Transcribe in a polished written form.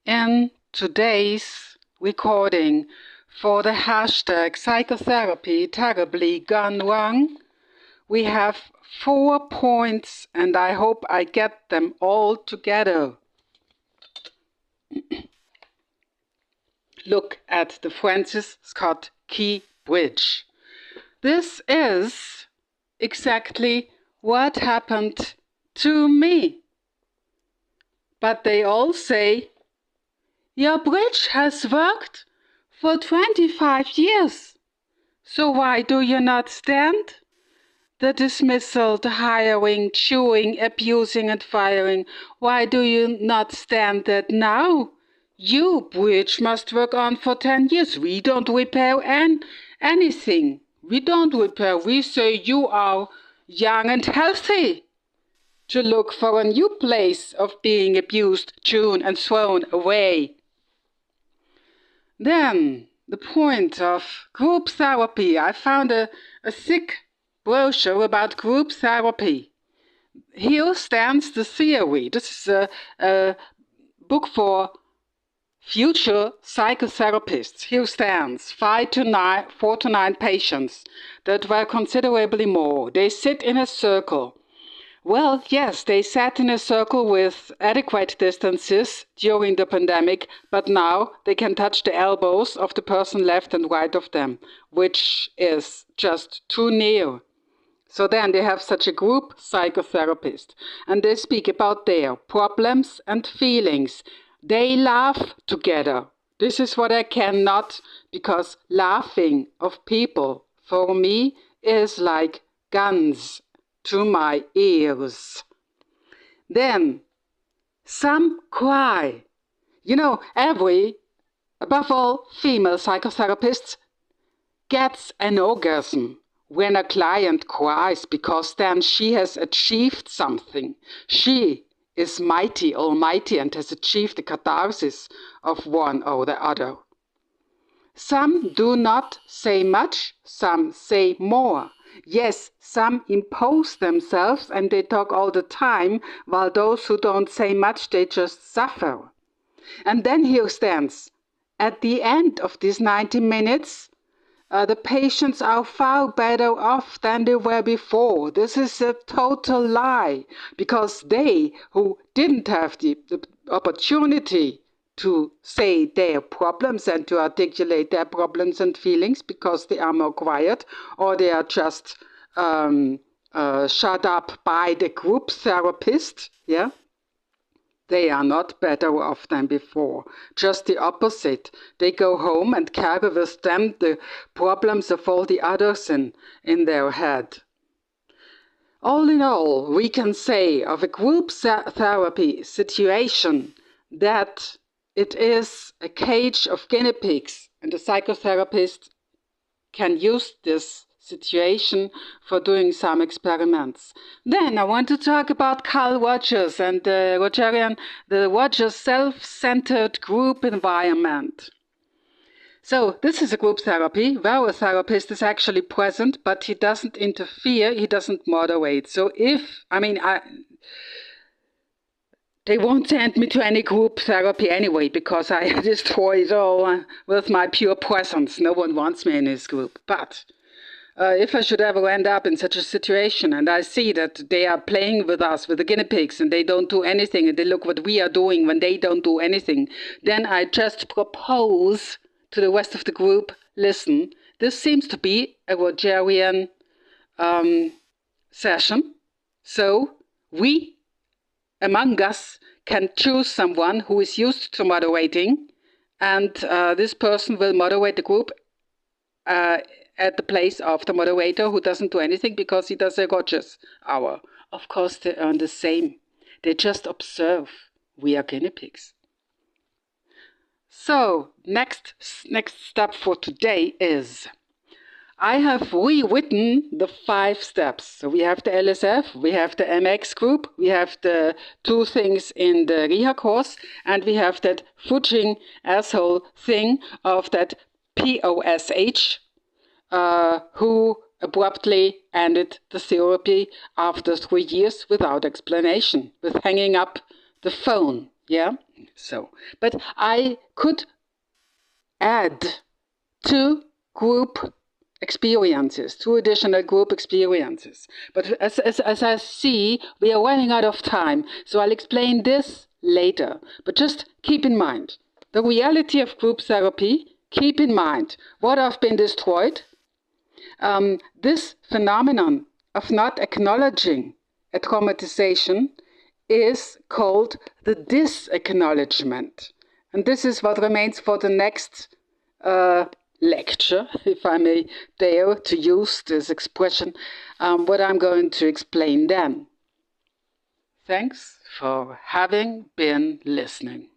In today's recording for the hashtag psychotherapy terribly gone wrong, we have 4 points and I hope I get them all together. Look at the Francis Scott Key Bridge. This is exactly what happened to me. But they all say, your bridge has worked for 25 years. So why do you not stand? The dismissal, the hiring, chewing, abusing and firing. Why do you not stand that now? You, bridge, must work on for 10 years. We don't repair anything. We don't repair. We say you are young and healthy to look for a new place of being abused, chewed and thrown away. Then, the point of group therapy. I found a thick brochure about group therapy. Here stands the theory. This is a book for future psychotherapists. Here stands 4 to 9 patients that were considerably more. They sit in a circle. Well, yes, they sat in a circle with adequate distances during the pandemic, but now they can touch the elbows of the person left and right of them, which is just too near. So then they have such a group psychotherapist, and they speak about their problems and feelings. They laugh together. This is what I cannot, because laughing of people for me is like guns to my ears. Then some cry. You know, above all female psychotherapists, gets an orgasm when a client cries, because then she has achieved something. She is mighty, almighty, and has achieved the catharsis of one or the other. Some do not say much, some say more. Yes, some impose themselves and they talk all the time, while those who don't say much, they just suffer. And then here stands, at the end of these 90 minutes, the patients are far better off than they were before. This is a total lie, because they who didn't have the opportunity to say their problems and to articulate their problems and feelings because they are more quiet, or they are just shut up by the group therapist, yeah? They are not better off than before. Just the opposite. They go home and carry with them the problems of all the others in their head. All in all, we can say of a group therapy situation that it is a cage of guinea pigs, and the psychotherapist can use this situation for doing some experiments. Then I want to talk about c.Rogers and the Rogers self-centered group environment. So this is a group therapy where a therapist is actually present, but he doesn't interfere, he doesn't moderate. So they won't send me to any group therapy anyway, because I destroy it all with my pure presence. No one wants me in his group. But if I should ever end up in such a situation and I see that they are playing with us, with the guinea pigs, and they don't do anything, and they look what we are doing when they don't do anything, then I just propose to the rest of the group, listen, this seems to be a Rogerian session, so we among us can choose someone who is used to moderating, and this person will moderate the group at the place of the moderator who doesn't do anything because he does a Rogers hour. Of course, they earn the same. They just observe. We are guinea pigs. So, next step for today is, I have rewritten the 5 steps. So we have the LSF, we have the MX group, we have the 2 things in the Reha course, and we have that fudging asshole thing of that POSH, who abruptly ended the therapy after 3 years without explanation, with hanging up the phone. Yeah? So, but I could add two additional group experiences. But as I see, we are running out of time, so I'll explain this later. But just keep in mind, the reality of group therapy, keep in mind what have been destroyed. This phenomenon of not acknowledging a traumatization is called the disacknowledgement. And this is what remains for the next lecture, if I may dare to use this expression, what I'm going to explain then. Thanks for having been listening.